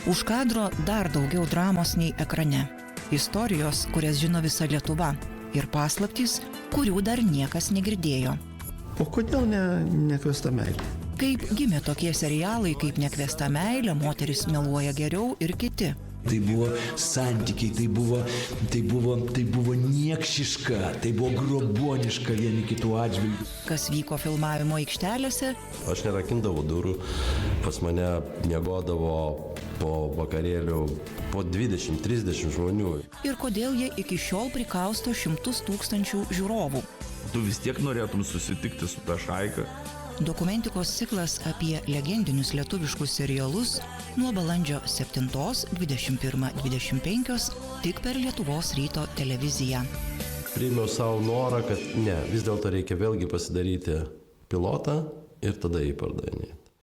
Už kadro dar daugiau dramos nei ekrane. Istorijos, kurias žino visa Lietuva. Ir paslaptys, kurių dar niekas negirdėjo. O kodėl nekviesta meilė? Kaip gimė tokie serialai, kaip Nekviesta meilė, Moteris meluoja geriau ir kiti. Tai buvo santykiai, tai buvo niekšiška, tai buvo groboniška vieni kitų atžvilgių. Kas vyko filmavimo aikštelėse, Aš nerakindavau durų, pas mane miegodavo po vakarėlių po 20-30 žmonių. ir kodėl jie iki šiol prikausto šimtus tūkstančių žiūrovų. Tu vis tiek norėtum susitikti su ta šaika. Dokumentikos ciklas apie legendinius lietuviškus serialus nuo balandžio 7-21-25 tik per Lietuvos ryto televiziją. Priėmiau savo norą, kad ne, vis dėlto reikia vėlgi pasidaryti pilotą ir tada jį pardavinėti.